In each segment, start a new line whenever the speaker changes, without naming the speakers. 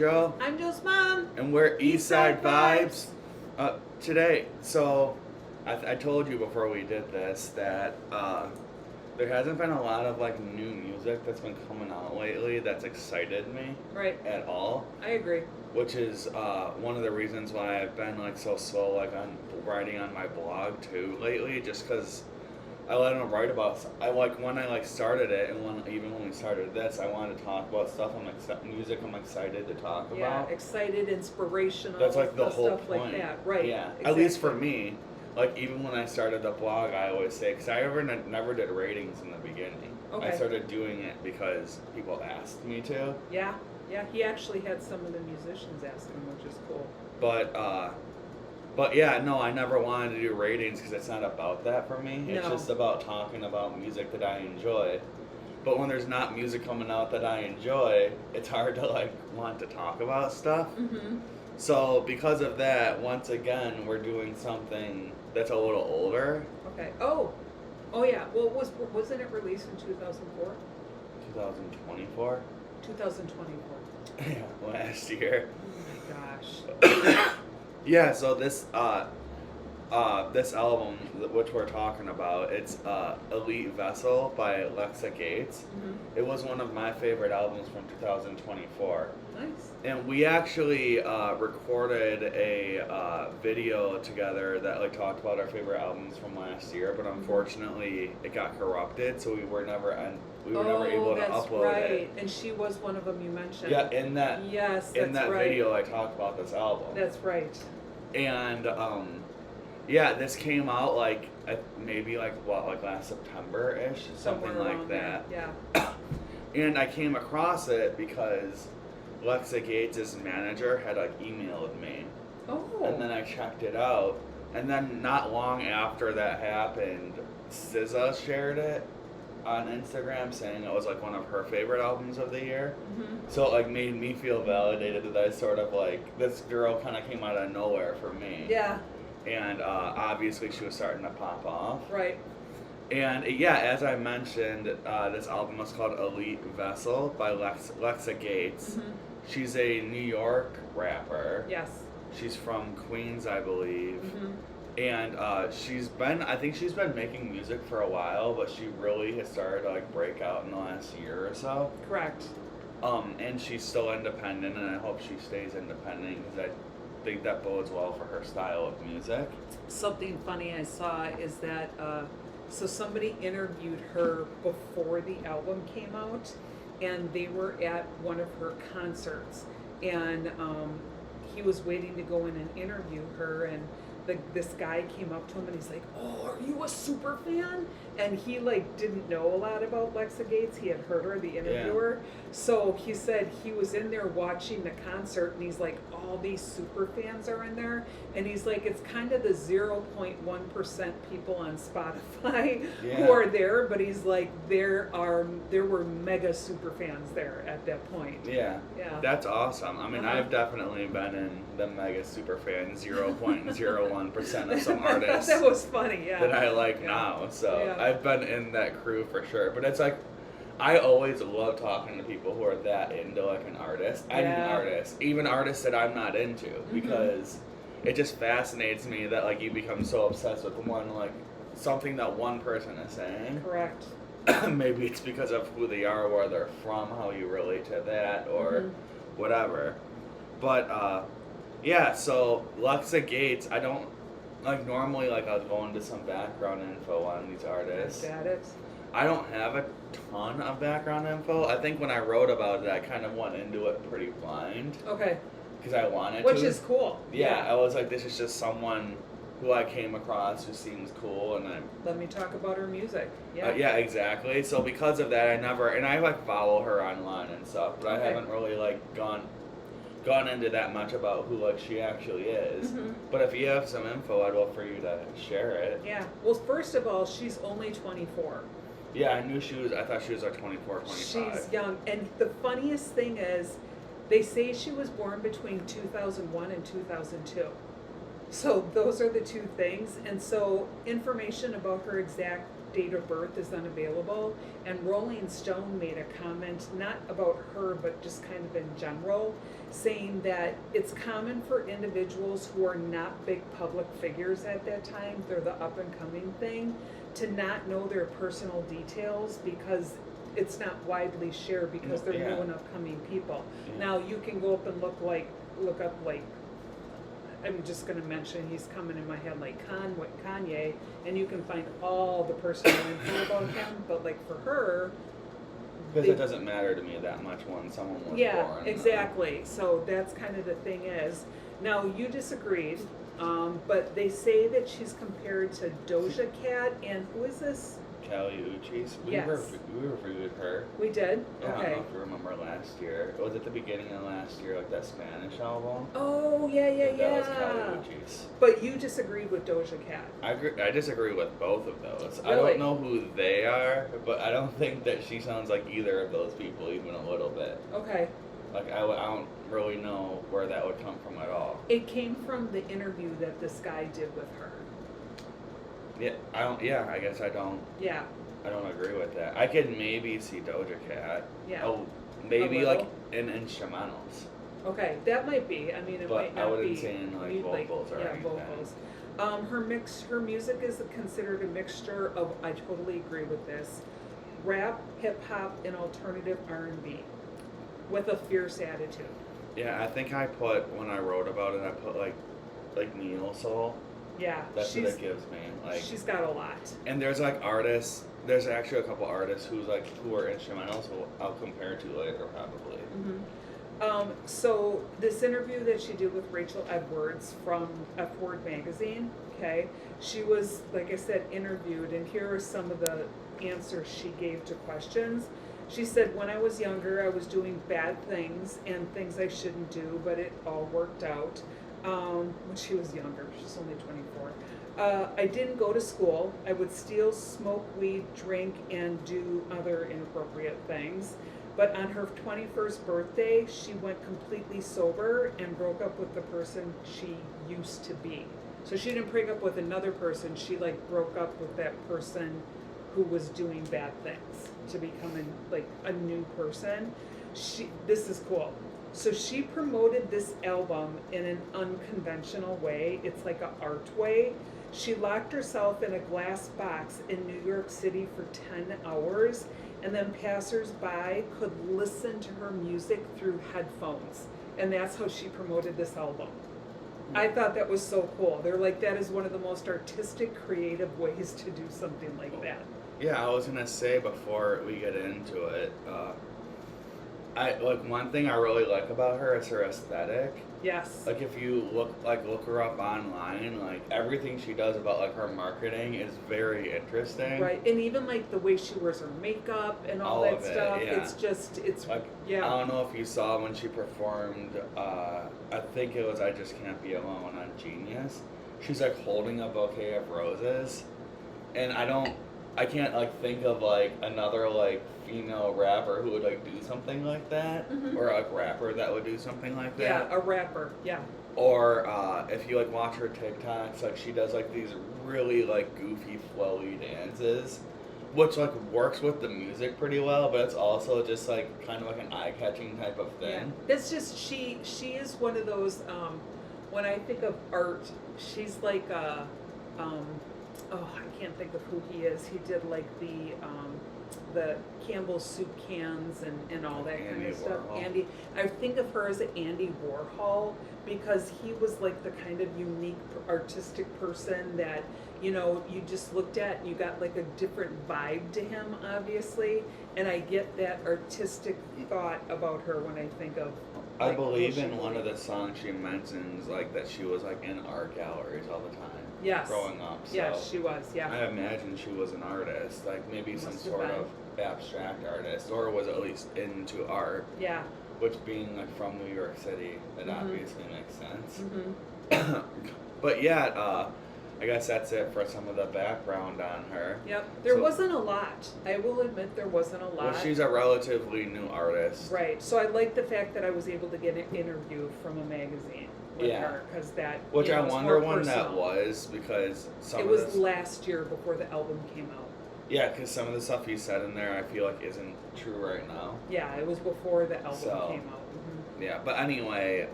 Joe.
I'm Joe's mom.
And we're Eastside Vibes. Today, so I told you before we did this that there hasn't been a lot of like new music that's been coming out lately that's excited me at all.
I agree.
Which is one of the reasons why I've been like so slow like on writing on my blog too lately, just because I let them write about. When I started it, and even when we started this, I wanted to talk about stuff. Music I'm excited to talk about.
Yeah, excited, inspirational.
That's like the whole
stuff
point.
Like that, right?
Yeah,
exactly.
At least for me. Like even when I started the blog, I always say, because I never did ratings in the beginning.
Okay.
I started doing it because people asked me to.
Yeah. He actually had some of the musicians ask him, which is cool.
But yeah, no, I never wanted to do ratings because it's not about that for me.
No.
It's just about talking about music that I enjoy. But when there's not music coming out that I enjoy, it's hard to want to talk about stuff.
Mm-hmm.
So because of that, once again, we're doing something that's a little older.
Okay. Oh yeah. Well, wasn't it released in 2004?
2024.
2024.
Yeah, last year.
Oh my gosh.
Yeah, so this album, which we're talking about, it's Elite Vessel by Lexa Gates.
Mm-hmm.
It was one of my favorite albums from 2024.
Nice.
And we actually recorded a video together that talked about our favorite albums from last year, but unfortunately it got corrupted, so we were never able to upload
right.
it.
And she was one of them you mentioned.
Yeah, in that
right.
video I talked about this album.
That's right.
And yeah, this came out maybe last September-ish, something like that.
There. Yeah.
And I came across it because Lexa Gates' manager had emailed me.
Oh.
And then I checked it out. And then not long after that happened, SZA shared it on Instagram saying it was one of her favorite albums of the year.
Mm-hmm.
So it made me feel validated that I sort of this girl kind of came out of nowhere for me.
Yeah.
And obviously she was starting to pop off.
Right.
And yeah, as I mentioned, this album was called Elite Vessel by Lexa Gates.
Mm-hmm.
She's a New York rapper.
Yes.
She's from Queens, I believe.
Mm-hmm.
And I think she's been making music for a while, but she really has started to break out in the last year or so.
Correct.
And she's still independent, and I hope she stays independent because I think that bodes well for her style of music.
Something funny I saw is that so somebody interviewed her before the album came out, and they were at one of her concerts, and he was waiting to go in and interview her, and this guy came up to him and he's like, "Oh, are you a super fan?" And he didn't know a lot about Lexa Gates. He had heard her, the interviewer. Yeah. So he said he was in there watching the concert, and he's like, all these super fans are in there, and he's like, it's kind of the 0.1% people on Spotify who are there, but he's like, there were mega super fans there at that point.
Yeah. That's awesome. I mean, I've definitely been in the mega super fan 0.01% of some artists.
That was funny, yeah.
That I like now. So I've been in that crew for sure. But it's I always love talking to people who are that into an artist. Any artist. Even artists that I'm not into. Because it just fascinates me that you become so obsessed with something that one person is saying.
Correct.
Maybe it's because of who they are, where they're from, how you relate to that, or whatever. But yeah, so Lexa Gates, I don't normally I'll go into some background info on these artists.
Got it.
I don't have a ton of background info. I think when I wrote about it, I kind of went into it pretty blind.
Okay.
Because I wanted
Which
to.
is cool.
Yeah, I was like, this is just someone who I came across who seems cool, and
let me talk about her music.
Yeah. Yeah, exactly. So because of that, I follow her online and stuff, but I haven't really gone into that much about who she actually is. Mm-hmm. But if you have some info, I'd love for you to share it.
Yeah. Well, first of all, she's only 24.
Yeah, I thought she was 24, 25.
She's young. And the funniest thing is, they say she was born between 2001 and 2002. So those are the two things. And so information about her exact date of birth is unavailable. And Rolling Stone made a comment, not about her, but just kind of in general, saying that it's common for individuals who are not big public figures at that time, they're the up and coming thing, to not know their personal details because it's not widely shared because they're new and upcoming people. Yeah. Now you can go up and look up like, I'm just going to mention, he's coming in my head like Kanye, and you can find all the personal info about him, but like for her,
because it doesn't matter to me that much when someone was born.
Yeah, exactly. So that's kind of the thing is, now you disagreed, but they say that she's compared to Doja Cat, and who is this?
Kelly Uchis. We reviewed her.
We did?
Yeah,
okay.
I don't know if you remember last year. It was at the beginning of last year, like that Spanish album.
Oh, yeah.
That was Kelly Uchis.
But you disagreed with Doja Cat.
I disagree with both of those.
Really?
I don't know who they are, but I don't think that she sounds like either of those people even a little bit.
Okay.
Like, I don't really know where that would come from at all.
It came from the interview that this guy did with her.
Yeah, I guess I don't.
Yeah.
I don't agree with that. I could maybe see Doja Cat.
Yeah.
Oh, maybe like in instrumentals.
Okay, that might be. I mean, it might not be.
I wouldn't say in like vocals or anything.
Vocals. Her music is considered a mixture of. I totally agree with this. Rap, hip hop, and alternative R&B, with a fierce attitude.
Yeah, I think when I wrote about it, I put like neo soul.
Yeah,
that's what it gives me. Like,
she's got a lot.
And there's like artists. There's actually a couple artists who are instrumentals. Who I'll compare to later probably.
Mm-hmm. So this interview that she did with Rachel Edwards from F Word magazine. Okay, she was, like I said, interviewed, and here are some of the answers she gave to questions. She said, when I was younger, I was doing bad things and things I shouldn't do, but it all worked out. When she was younger, she's only 24. I didn't go to school. I would steal, smoke weed, drink, and do other inappropriate things. But on her 21st birthday, she went completely sober and broke up with the person she used to be. So she didn't break up with another person. She broke up with that person who was doing bad things to become a new person. This is cool. So she promoted this album in an unconventional way. It's like an art way. She locked herself in a glass box in New York City for 10 hours, and then passers-by could listen to her music through headphones. And that's how she promoted this album. I thought that was so cool. They're like, that is one of the most artistic, creative ways to do something like that.
Yeah, I was gonna say before we get into it, one thing I really like about her is her aesthetic.
Yes.
Like if you look her up online, like everything she does about her marketing is very interesting.
Right, and even the way she wears her makeup and all that stuff.
Yeah.
It's
I don't know if you saw when she performed. I think it was "I Just Can't Be Alone" on Genius. She's holding a bouquet of roses, and I can't think of another female rapper who would do something like that, or a rapper that would do something like that.
Yeah, a rapper. Yeah.
Or if you watch her TikToks, she does these really goofy flowy dances, which works with the music pretty well, but it's also just kind of an eye-catching type of thing.
Yeah. That's just she is one of those. When I think of art, she's I can't think of who he is. He did the Campbell's soup cans and all that kind of stuff.
Warhol.
I think of her as Andy Warhol because he was the kind of unique artistic person that you just looked at and you got a different vibe to him, obviously. And I get that artistic thought about her when I think of.
I believe in one of the songs she mentions that she was in art galleries all the time.
Yes.
Growing up. So
yes, she was. Yeah.
I imagine she was an artist, maybe some sort of abstract artist, or was at least into art.
Yeah.
Which being from New York City, that obviously makes sense.
Mm-hmm.
But yeah, I guess that's it for some of the background on her.
Yep. There wasn't a lot. I will admit there wasn't a lot.
Well, she's a relatively new artist.
Right. So I like the fact that I was able to get an interview from a magazine with her because that.
Which I wonder when that was because
it was last year before the album came out.
Yeah, because some of the stuff he said in there, I feel like isn't true right now.
Yeah, it was before the album came out. Mm-hmm.
Yeah, but anyway,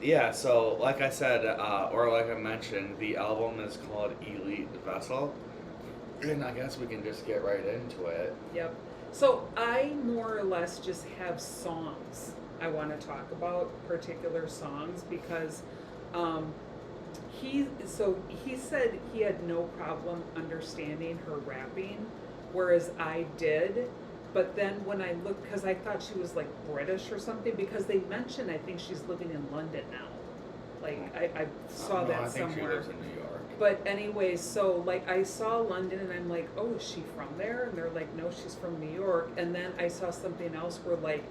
yeah. So like I said, or like I mentioned, the album is called Elite Vessel, and I guess we can just get right into it.
Yep. So I more or less just have songs I want to talk about, particular songs, because he said he had no problem understanding her rapping, whereas I did. But then when I looked, because I thought she was like British or something, because they mentioned I think she's living in London now. Like I saw that
I think
somewhere.
she lives in New York.
But anyways, so like I saw London and I'm like, oh, is she from there? And they're like, no, she's from New York. And then I saw something else where like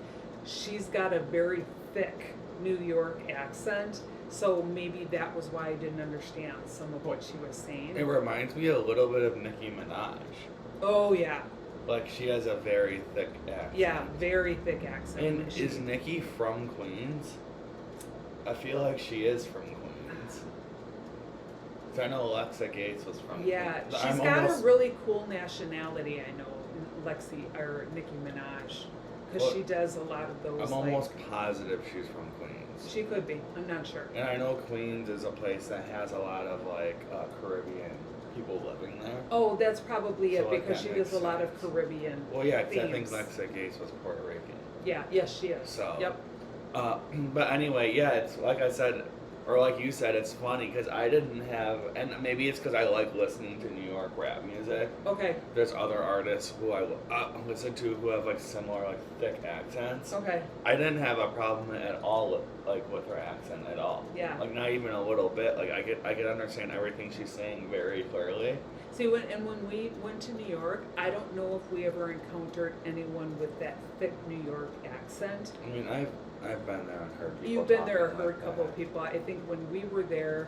she's got a very thick New York accent. So maybe that was why I didn't understand some of what she was saying.
It reminds me a little bit of Nicki Minaj.
Oh yeah.
Like she has a very thick accent.
Yeah, very thick accent.
And is Nicki from Queens? I feel like she is from Queens. So I know Lexa Gates was from
Yeah,
Queens.
she's got a really cool nationality, I know, Nicki Minaj. Because she does a lot of those.
I'm almost positive she's from Queens.
She could be. I'm not sure.
And I know Queens is a place that has a lot of like Caribbean people living there.
Oh, that's probably it,
So, like,
because
that
she does
makes
a lot of
sense.
Caribbean.
Well, yeah, 'cause I think
themes.
Lexa Gates was Puerto Rican.
Yeah, yes, she is.
So,
Yep.
But anyway, yeah, it's like I said, or like you said, it's funny because I didn't have, and maybe it's because I like listening to New York rap music.
Okay.
There's other artists who I listen to who have like similar like thick accents.
Okay.
I didn't have a problem at all with her accent at all.
Yeah.
Like not even a little bit. Like I could understand everything she's saying very clearly.
See, when we went to New York, I don't know if we ever encountered anyone with that thick New York accent.
I mean, I've been there and heard people.
You've been there,
talking
heard
like
a couple
that.
of people. I think when we were there,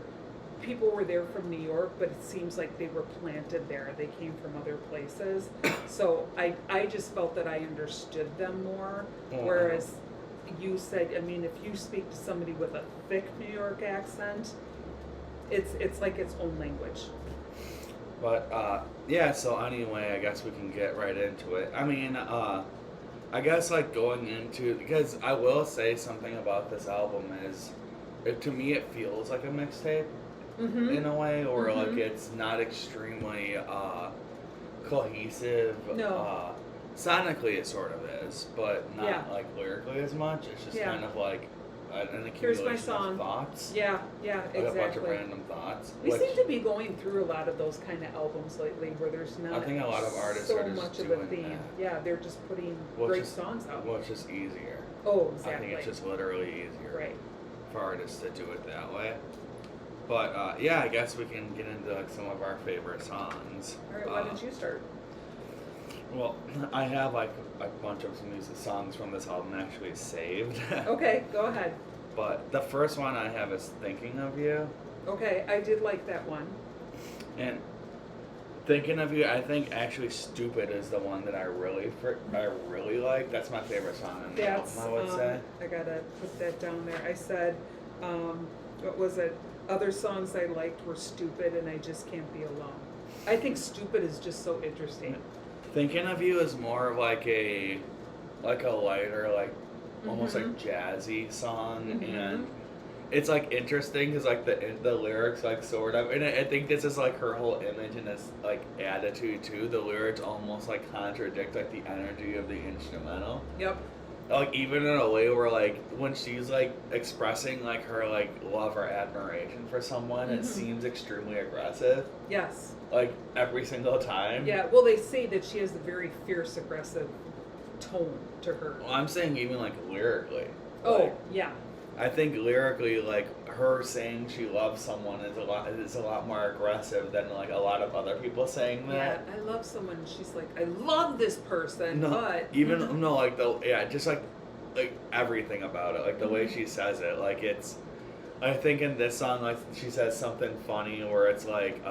people were there from New York, but it seems like they were planted there. They came from other places. So I just felt that I understood them more.
Oh,
Whereas you said, I mean, if you speak to somebody with a thick New York accent, it's like its own language.
But yeah, so anyway, I guess we can get right into it. I mean, I guess like going into, because I will say something about this album is, to me it feels like a mixtape in a way, or like it's not extremely cohesive.
No.
Sonically it sort of is, but not
Yeah.
like lyrically as much. It's just
Yeah.
kind of like an
Here's my
accumulation
song.
of thoughts.
Yeah,
Like
exactly.
a bunch of random thoughts.
We
which
seem to be going through a lot of those kind of albums lately where there's not
I think a lot of artists
so
are just
much of a
doing
theme.
that.
Yeah, they're just putting
Well,
great
just-
songs out.
Well, it's just easier.
Oh,
I
exactly.
think it's just literally easier
Right.
for artists to do it that way. But yeah, I guess we can get into like some of our favorite songs.
All right, why don't you start?
Well, I have like a bunch of some music songs from this album actually saved.
Okay, go ahead.
But the first one I have is "Thinking of You,"
Okay, I did like that one.
and "Thinking of You," I think actually "Stupid" is the one that I really like. That's my favorite song on the
That's,
album, I would say.
I gotta put that down there. I said, what was it? Other songs I liked were Stupid and I Just Can't Be Alone. I think Stupid is just so interesting.
"Thinking of You" is more of like a lighter, like almost like jazzy song, and it's like interesting because like the lyrics like sort of, and I think this is like her whole image and this like attitude too. The lyrics almost like contradict like the energy of the instrumental.
Yep.
Like even in a way where like when she's like expressing like her like love or admiration for someone, it seems extremely aggressive.
Yes.
Like every single time.
Yeah, well, they say that she has a very fierce, aggressive tone to her.
Well, I'm saying even like lyrically.
Oh,
Like,
yeah.
I think lyrically, like her saying she loves someone is a lot more aggressive than like a lot of other people saying
Yeah,
that.
I love someone. She's like, I love this person,
No,
but
even no, like just like everything about it, like the way she says it, like it's. I think in this song, like she says something funny where it's like,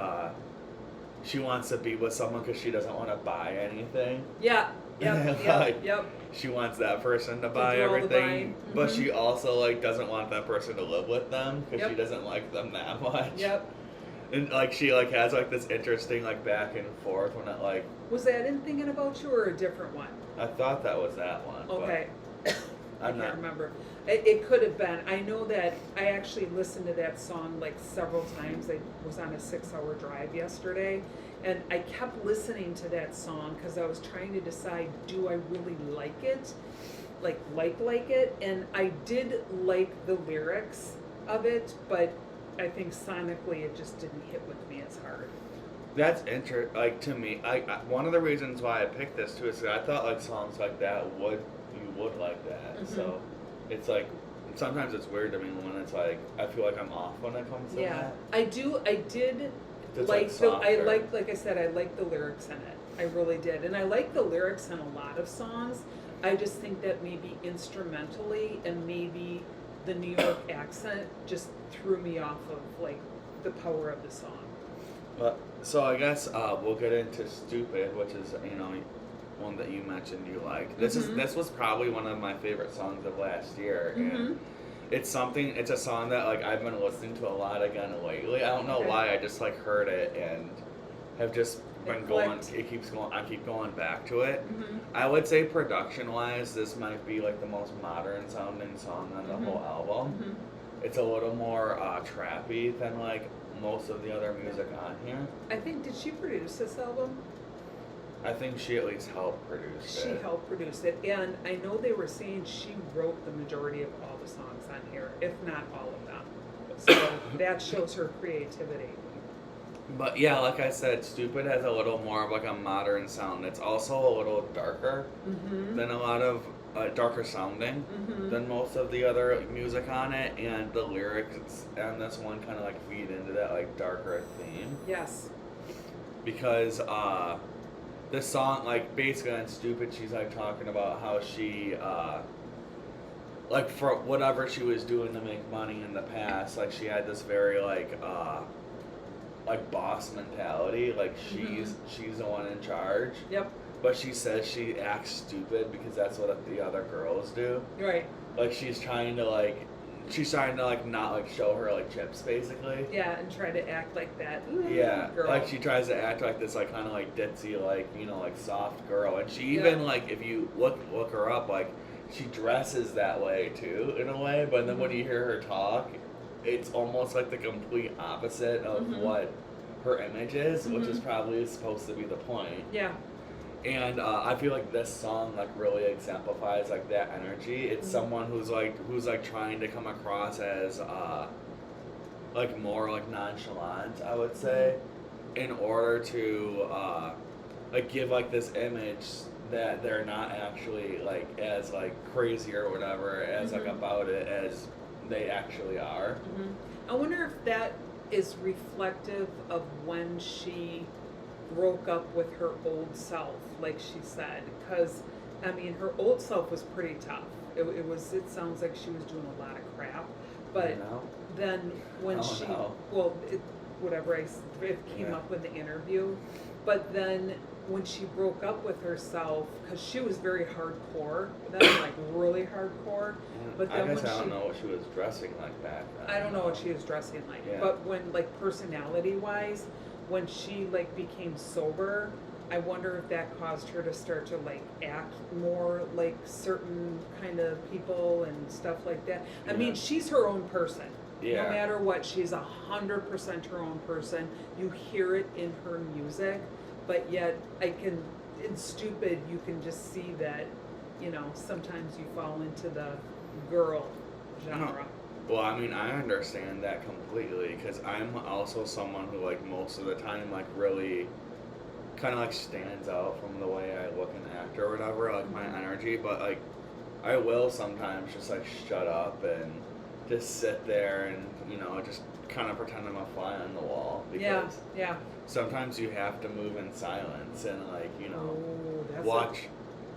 she wants to be with someone because she doesn't want to buy anything.
yeah,
Like,
yep.
She wants that person to buy
draw the
everything,
line.
but she also like doesn't want that person to live with them because
Yep.
she doesn't like them that much.
Yep.
And like she like has like this interesting like back and forth when it like.
Was that in Thinking About You or a different one?
I thought that was that one.
Okay. I
I'm
can't
not.
remember. It could have been. I know that I actually listened to that song like several times. I was on a 6-hour drive yesterday, and I kept listening to that song because I was trying to decide, do I really like it? Like it? And I did like the lyrics of it, but I think sonically it just didn't hit with me as hard.
That's like to me. I one of the reasons why I picked this too is 'cause I thought like songs like that you would like that.
Mm-hmm.
So it's like sometimes it's weird to me when it's like I feel like I'm off when it comes to that.
I did
It's
like
softer.
like I said, I like the lyrics in it. I really did. And I like the lyrics in a lot of songs. I just think that maybe instrumentally and maybe the New York accent just threw me off of like the power of the song.
But so I guess we'll get into Stupid, which is one that you mentioned you like. This was probably one of my favorite songs of last year, and it's a song that like I've been listening to a lot again lately. I don't know why, I just like heard it and have just been going. It keeps going. I keep going back to it. I would say production wise, this might be like the most modern sounding song on the whole album. It's a little more trappy than like most of the other music on here.
I think, did she produce this album?
I think she at least helped produce it.
She helped produce it, and I know they were saying she wrote the majority of all the songs on here, if not all of them. So that shows her creativity.
But yeah, like I said, Stupid has a little more of like a modern sound. It's also a little darker than a lot of darker sounding than most of the other music on it, and the lyrics on this one kind of like feed into that like darker theme.
Yes.
Because this song, like basically on Stupid, she's like talking about how she like for whatever she was doing to make money in the past, like she had this very like boss mentality, like she's the one in charge.
Yep.
But she says she acts stupid because that's what the other girls do.
Right.
Like she's trying to not like show her like chips basically.
Yeah, and try to act like that.
Yeah,
girl.
like she tries to act like this like kind of like ditzy like like soft girl, and she even like if you look her up, like she dresses that way too in a way, but then when you hear her talk, it's almost like the complete opposite of what her image is, which is probably supposed to be the point.
Yeah.
And I feel like this song like really exemplifies like that energy. It's someone who's like trying to come across as like more like nonchalant, I would say, in order to like give like this image that they're not actually like as like crazy or whatever as like about it as they actually are.
I wonder if that is reflective of when she broke up with her old self, like she said, because I mean her old self was pretty tough. It sounds like she was doing a lot of crap, but then when it came up in the interview, but then when she broke up with herself, because she was very hardcore, then like really hardcore. But then
I don't know what she was dressing like back then.
I don't know what she was dressing like, but when like personality wise, when she like became sober, I wonder if that caused her to start to like act more like certain kind of people and stuff like that. I mean, she's her own person.
Yeah.
No matter what, she's 100% her own person. You hear it in her music, but yet in Stupid, you can just see that, sometimes you fall into the girl genre.
Well, I mean, I understand that completely because I'm also someone who, like, most of the time, like, really kind of, like, stands out from the way I look and act or whatever, like, my energy. But, like, I will sometimes just, like, shut up and just sit there and, just kind of pretend I'm a fly on the wall. Because sometimes you have to move in silence and, like, watch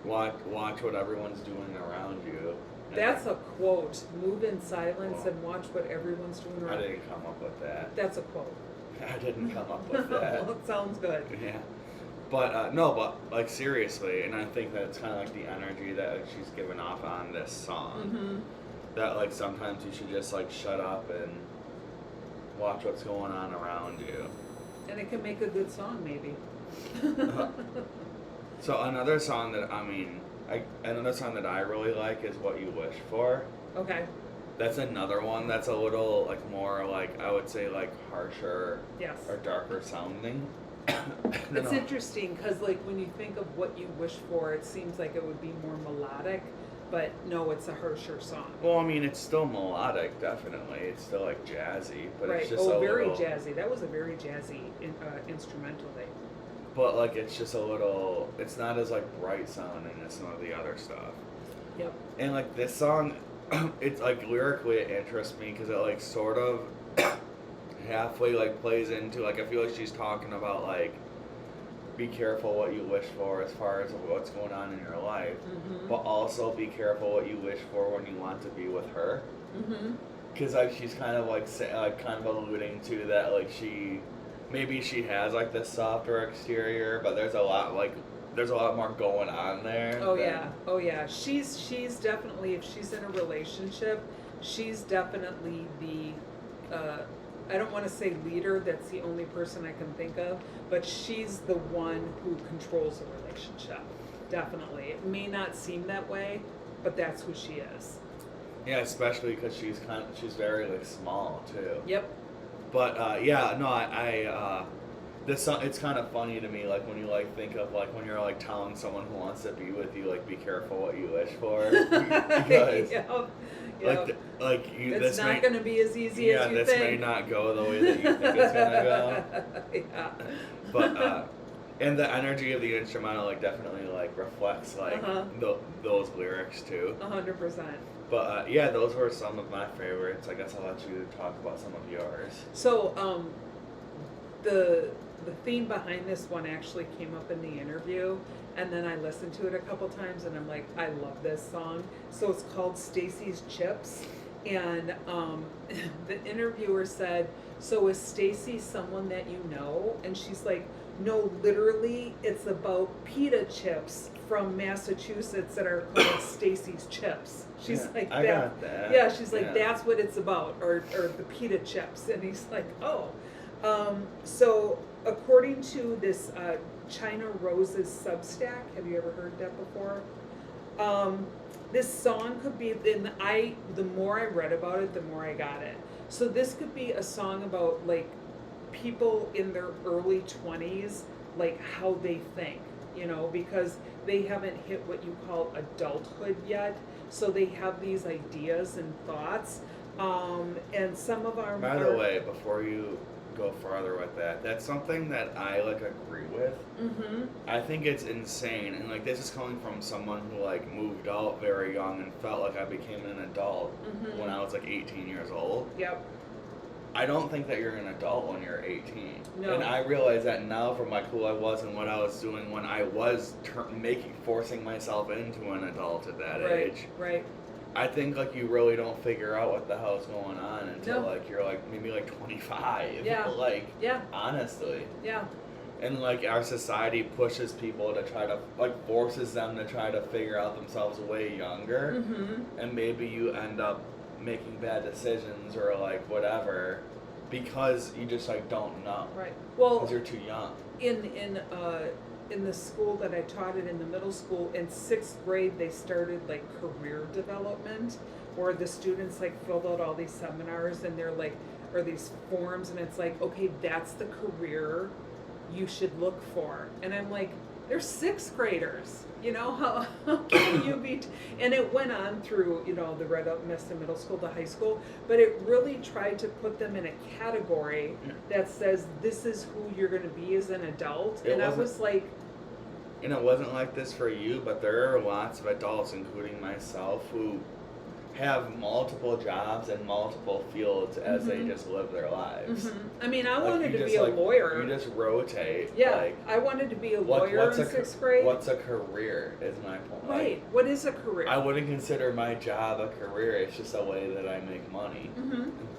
what everyone's doing around you.
That's a quote. Move in silence and watch what everyone's doing around.
I didn't come up with that.
That's a quote.
I didn't come up with that.
Well, it sounds good.
Yeah. But, no, but, like, seriously, and I think that's kind of, like, the energy that like, she's giving off on this song. That, like, sometimes you should just, like, shut up and watch what's going on around you.
And it can make a good song, maybe.
So another song that I really like is "What You Wish For."
Okay.
That's another one that's a little like more like I would say like harsher
Yes.
or darker sounding.
It's interesting because like when you think of "What You Wish For," it seems like it would be more melodic, but no, it's a harsher song.
Well, I mean, it's still melodic, definitely. It's still like jazzy, but
Right.
it's just
Very jazzy. That was a very jazzy instrumental thing.
But like it's just a little. It's not as like bright sounding as some of the other stuff.
Yep.
And like this song, it's like lyrically it interests me because it like sort of halfway like plays into like I feel like she's talking about like be careful what you wish for as far as what's going on in your life, but also be careful what you wish for when you want to be with her. Because like she's kind of like kind of alluding to that like maybe she has like this softer exterior, but there's a lot more going on there.
Oh yeah. She's definitely, if she's in a relationship, she's definitely the I don't want to say leader, that's the only person I can think of, but she's the one who controls the relationship. Definitely. It may not seem that way, but that's who she is.
Yeah, especially because she's very like small too.
Yep.
But this song, it's kind of funny to me, like when you like think of like when you're like telling someone who wants to be with you, like be careful what you wish for, because
it's not going to be as easy as you think.
Yeah, this may not go the way that you think it's gonna go.
Yeah.
But and the energy of the instrumental like definitely like reflects like those lyrics too.
100%.
But yeah, those were some of my favorites. I guess I'll let you talk about some of yours.
So the theme behind this one actually came up in the interview, and then I listened to it a couple times, and I'm like, I love this song. So it's called Stacy's Chips, and the interviewer said, so is Stacy someone that you know? And she's like, no, literally, it's about pita chips from Massachusetts that are called Stacy's Chips. She's like,
I got that.
Yeah, she's like, that's what it's about, or the pita chips. And he's like, oh. So according to this China Rose's Substack, have you ever heard that before? This song could be, the more I read about it, the more I got it. So this could be a song about like people in their early 20s, like how they think, because they haven't hit what you call adulthood yet. So they have these ideas and thoughts. And some of our...
By the way, before you go farther with that, that's something that I like agree with. I think it's insane, and like this is coming from someone who like moved out very young and felt like I became an adult when I was like 18 years old.
Yep.
I don't think that you're an adult when you're 18.
No.
And I realize that now from like who I was and what I was doing when I was forcing myself into an adult at that age.
Right.
I think like you really don't figure out what the hell's going on until like you're like maybe like 25.
Yeah.
Honestly.
Yeah.
And like our society pushes people to try to like forces them to try to figure out themselves way younger. And maybe you end up making bad decisions or like whatever because you just like don't know.
Right. Well,
because you're too young.
In the school that I taught in the middle school, in 6th grade, they started like career development, where the students like filled out all these seminars and they're like, or these forms, and it's like, okay, that's the career you should look for. And I'm like, they're 6th graders, how can you be? And it went on through, the Red Up Mesa Middle School to high school, but it really tried to put them in a category that says this is who you're going to be as an adult. And I was like,
and it wasn't like this for you, but there are lots of adults, including myself, who have multiple jobs in multiple fields as they just live their lives.
I mean, I wanted to be a lawyer.
You just rotate.
Yeah, I wanted to be a lawyer in 6th grade.
What's a career is my point.
Right, what is a career?
I wouldn't consider my job a career. It's just a way that I make money.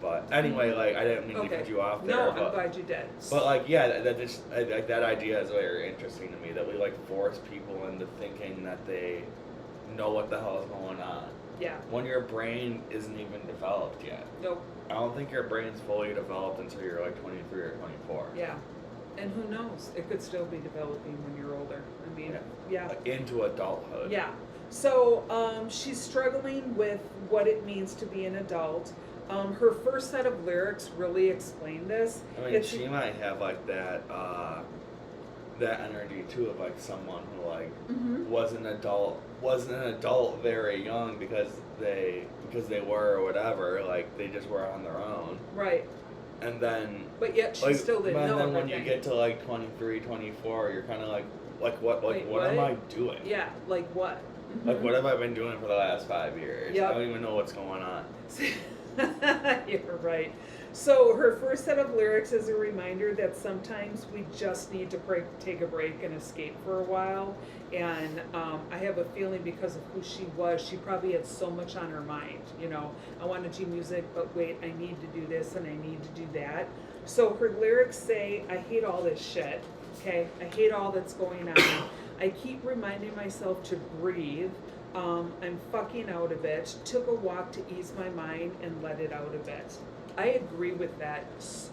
But anyway, like I didn't mean to cut you off there.
No, I'm glad you did.
But like, yeah, that idea is very interesting to me, that we like force people into thinking that they know what the hell is going on.
Yeah.
When your brain isn't even developed yet.
Nope.
I don't think your brain's fully developed until you're like 23 or 24.
Yeah. And who knows? It could still be developing when you're older. I mean, yeah.
Like into adulthood.
Yeah. So she's struggling with what it means to be an adult. Her first set of lyrics really explain this.
I mean, she might have like that energy too of like someone who like was an adult very young because they were or whatever, like they just were on their own.
Right.
And then
but yet she still didn't know.
And then when you get to like 23, 24, you're kind of like what am I doing?
Yeah, like what?
Like what have I been doing for the last 5 years?
Yep.
I don't even know what's going on.
You're right. So her first set of lyrics is a reminder that sometimes we just need to take a break and escape for a while. And I have a feeling because of who she was, she probably had so much on her mind. You know, I want to do music, but wait, I need to do this and I need to do that. So her lyrics say, I hate all this shit, okay? I hate all that's going on. I keep reminding myself to breathe. I'm fucking out of it. Took a walk to ease my mind and let it out a bit. I agree with that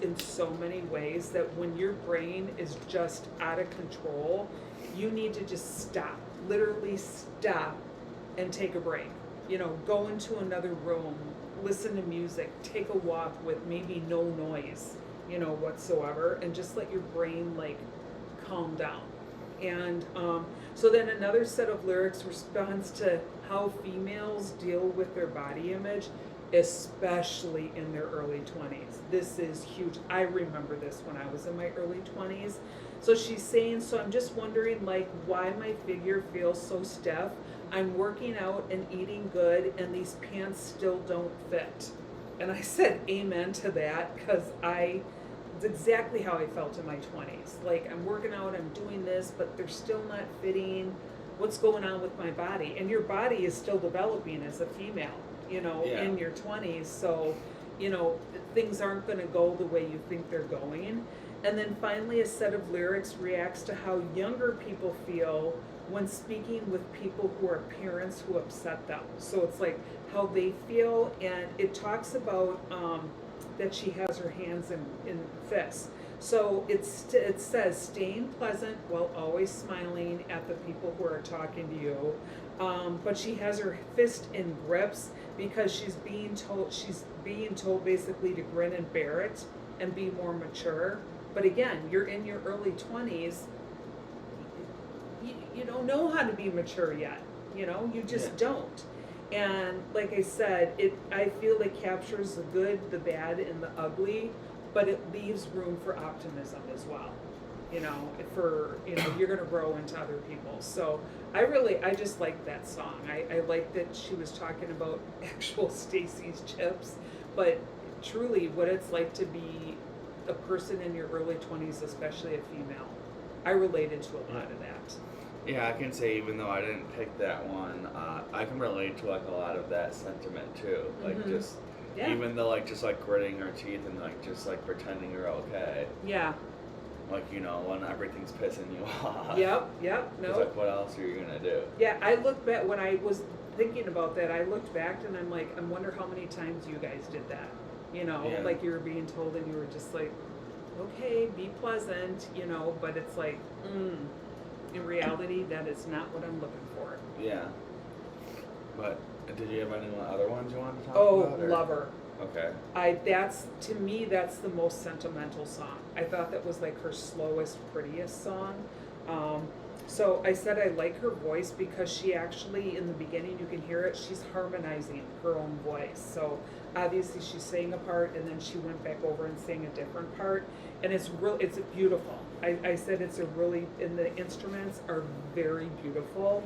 in so many ways, that when your brain is just out of control, you need to just stop, literally stop and take a break. You know, go into another room, listen to music, take a walk with maybe no noise, you know, whatsoever, and just let your brain like calm down. And so then another set of lyrics responds to how females deal with their body image, especially in their early 20s. This is huge. I remember this when I was in my early 20s. So she's saying, so I'm just wondering like why my figure feels so stiff. I'm working out and eating good and these pants still don't fit. And I said amen to that, because it's exactly how I felt in my 20s. Like, I'm working out, I'm doing this, but they're still not fitting. What's going on with my body? And your body is still developing as a female, you know, in your 20s. So, you know, things aren't going to go the way you think they're going. And then finally, a set of lyrics reacts to how younger people feel when speaking with people who are parents who upset them. So it's like how they feel, and it talks about that she has her hands in fists. So it says, staying pleasant while always smiling at the people who are talking to you. But she has her fist in grips because she's being told basically to grin and bear it and be more mature. But again, you're in your early 20s. You don't know how to be mature yet. You know, you just don't. And like I said, I feel it captures the good, the bad, and the ugly, but it leaves room for optimism as well. You know, you're going to grow into other people. So I just like that song. I like that she was talking about actual Stacy's chips, but truly what it's like to be a person in your early 20s, especially a female. I related to a lot of that.
Yeah, I can say even though I didn't pick that one, I can relate to like a lot of that sentiment too. Like just even though like just like gritting our teeth and like just like pretending you're okay.
Yeah.
Like, you know, when everything's pissing you off.
Yep. No.
It's like, what else are you gonna do?
Yeah, I looked back when I was thinking about that. I looked back and I'm like, I wonder how many times you guys did that. You know, like you were being told and you were just like, okay, be pleasant, you know, but it's like, in reality, that is not what I'm looking for.
Yeah. But did you have any other ones you wanted to talk about?
Oh, Lover.
Okay.
To me, that's the most sentimental song. I thought that was like her slowest, prettiest song. So I said I like her voice because she actually, in the beginning, you can hear it, she's harmonizing her own voice. So obviously she sang a part and then she went back over and sang a different part. And it's beautiful. I said and the instruments are very beautiful.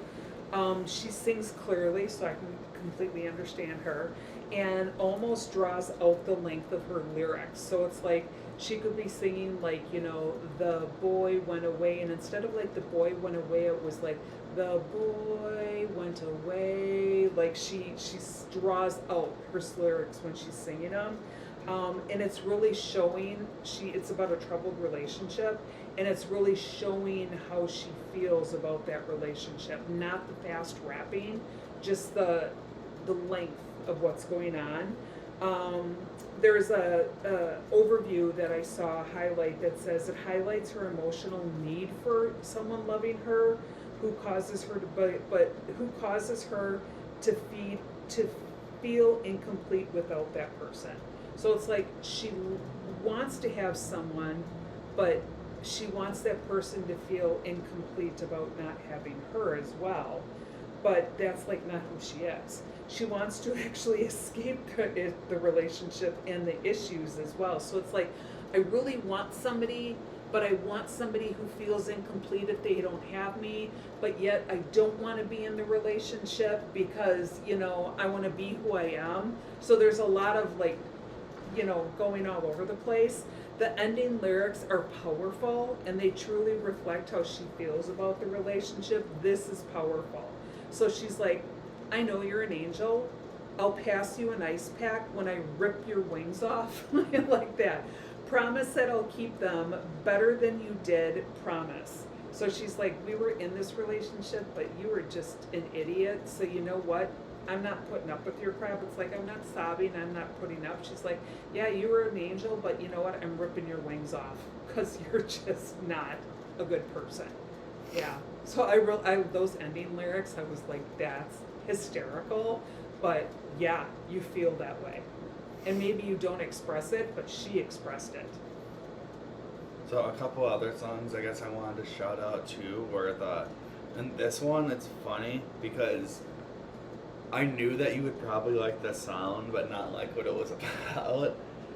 She sings clearly, so I can completely understand her, and almost draws out the length of her lyrics. So it's like she could be singing like, you know, the boy went away, and instead of like the boy went away, it was like the boy went away. Like she draws out her lyrics when she's singing them. And it's really showing, it's about a troubled relationship, and it's really showing how she feels about that relationship. Not the fast rapping, just the the length of what's going on. There's a overview that I saw highlight that says it highlights her emotional need for someone loving her, who causes her to but who causes her to feel incomplete without that person. So it's like she wants to have someone, but she wants that person to feel incomplete about not having her as well. But that's like not who she is. She wants to actually escape the relationship and the issues as well. So it's like, I really want somebody, but I want somebody who feels incomplete if they don't have me, but yet I don't want to be in the relationship because, you know, I want to be who I am. So there's a lot of like, you know, going all over the place. The ending lyrics are powerful and they truly reflect how she feels about the relationship. This is powerful. So she's like, I know you're an angel. I'll pass you an ice pack when I rip your wings off. Like that. Promise that I'll keep them better than you did, promise. So she's like, we were in this relationship, but you were just an idiot. So you know what? I'm not putting up with your crap. It's like, I'm not sobbing, I'm not putting up. She's like, yeah, you were an angel, but you know what? I'm ripping your wings off because you're just not a good person. Yeah. So I those ending lyrics, I was like, that's hysterical. But yeah, you feel that way. And maybe you don't express it, but she expressed it.
So a couple other songs I guess I wanted to shout out too were and this one, it's funny because I knew that you would probably like the sound, but not like what it was about.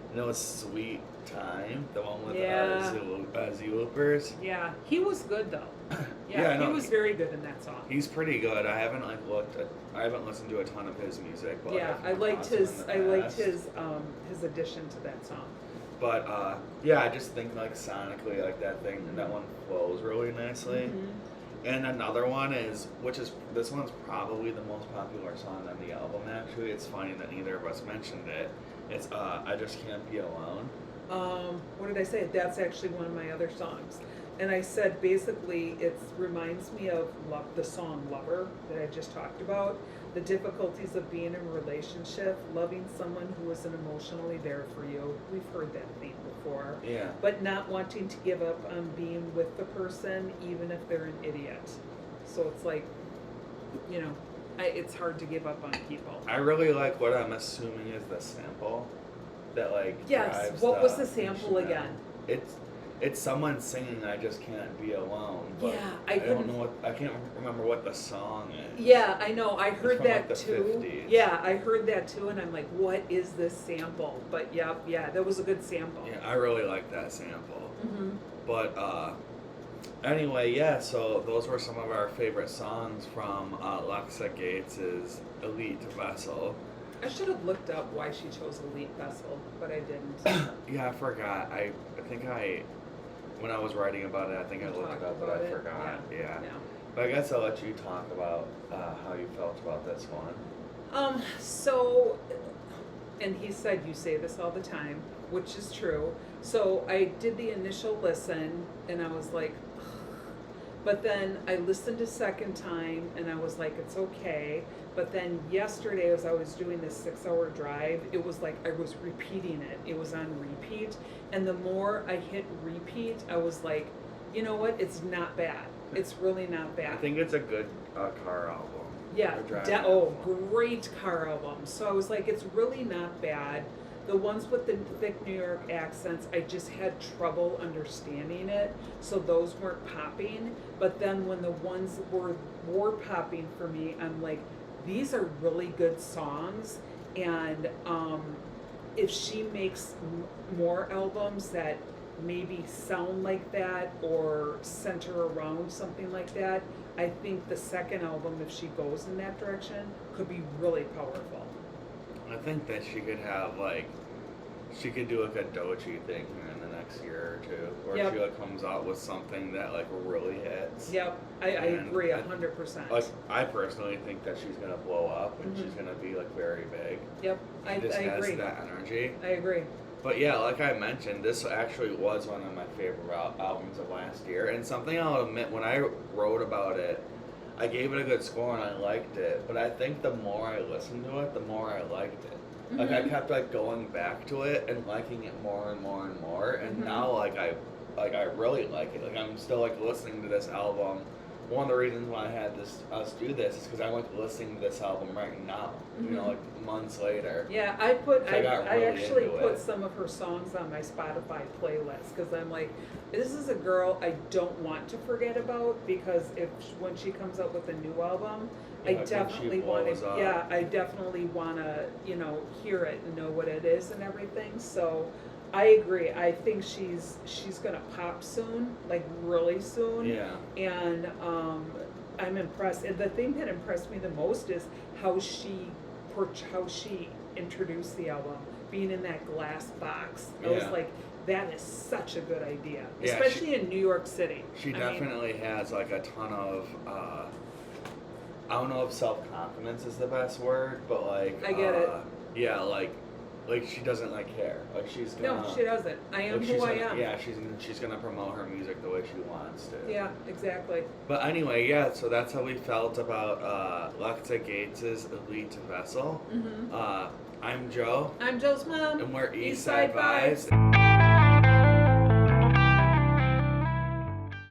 And it was Sweet Time, the one with Zulopers.
Yeah, he was good though.
Yeah,
he was very good in that song.
He's pretty good. I haven't listened to a ton of his music, but
yeah, I liked his addition to that song.
But yeah, I just think like sonically, like that one flows really nicely.
Mm-hmm.
And another one this one's probably the most popular song on the album. Actually, it's funny that neither of us mentioned it. It's I Just Can't Be Alone.
What did I say? That's actually one of my other songs. And I said basically it reminds me of the song Lover that I just talked about. The difficulties of being in a relationship, loving someone who isn't emotionally there for you. We've heard that theme before.
Yeah.
But not wanting to give up on being with the person even if they're an idiot. So it's like, you know, it's hard to give up on people.
I really like what I'm assuming is the sample that like
yes. What was the sample again?
It's someone singing "I Just Can't Be Alone." But
yeah,
I don't know I can't remember what the song is.
Yeah, I know. I heard that
like the
too.
50s.
Yeah, I heard that too, and I'm like, what is this sample? But yeah, that was a good sample.
Yeah, I really like that sample.
Mm-hmm.
But anyway, yeah. So those were some of our favorite songs from Lexa Gates's Elite Vessel.
I should have looked up why she chose Elite Vessel, but I didn't.
Yeah, I forgot. I think when I was writing about it, I think I looked it up, but I forgot. Yeah. But I guess I'll let you talk about how you felt about this one.
So, and he said you say this all the time, which is true. So I did the initial listen, and I was like, ugh. But then I listened a second time, and I was like, it's okay. But then yesterday, as I was doing this 6-hour drive, it was like I was repeating it. It was on repeat. And the more I hit repeat, I was like, you know what? It's not bad. It's really not bad.
I think it's a good car album.
Yeah. Great car album. So I was like, it's really not bad. The ones with the thick New York accents, I just had trouble understanding it. So those weren't popping. But then when the ones were popping for me, I'm like, these are really good songs, and if she makes more albums that maybe sound like that or center around something like that, I think the second album, if she goes in that direction, could be really powerful.
I think that she could do like a Doechii thing in the next year or two, or
Yep.
she like comes out with something that like really hits.
Yep, I agree 100%.
Like I personally think that she's gonna blow up and
Mhm.
she's gonna be like very big.
Yep, I
She just has
agree.
that energy.
I agree.
But yeah, like I mentioned, this actually was one of my favorite albums of last year, and something I'll admit, when I wrote about it, I gave it a good score and I liked it, but I think the more I listened to it, the more I liked it.
Mm-hmm.
Like I kept like going back to it and liking it more and more and more, and
Mm-hmm.
now I really like it. Like I'm still like listening to this album. One of the reasons why I had us do this is because I'm like listening to this album right now.
Mm-hmm.
You know, like months later.
Yeah, I
really
actually
into
put
it.
some of her songs on my Spotify playlist because I'm like, this is a girl I don't want to forget about, because when she comes out with a new album,
Yeah,
I
when she
definitely want
blows
to.
up.
Yeah, I definitely want to, hear it and know what it is and everything. So I agree. I think she's gonna pop soon, like really soon.
Yeah.
And I'm impressed. And the thing that impressed me the most is how she introduced the album, being in that glass box. I was
Yeah.
like, that is such a good idea,
Yeah,
especially in New York City.
She
I mean,
definitely has like a ton of I don't know if self-confidence is the best word, but like
I get it.
Yeah, like she doesn't like care. Like she's gonna
no, she doesn't. I am
like,
who I am.
Yeah, she's gonna promote her music the way she wants to.
Yeah, exactly.
But anyway, yeah, so that's how we felt about Lexa Gates's Elite Vessel.
Mm-hmm.
I'm Joe.
I'm Joe's mom.
And we're
East
Eastside
Side
Vibes.
Vibes.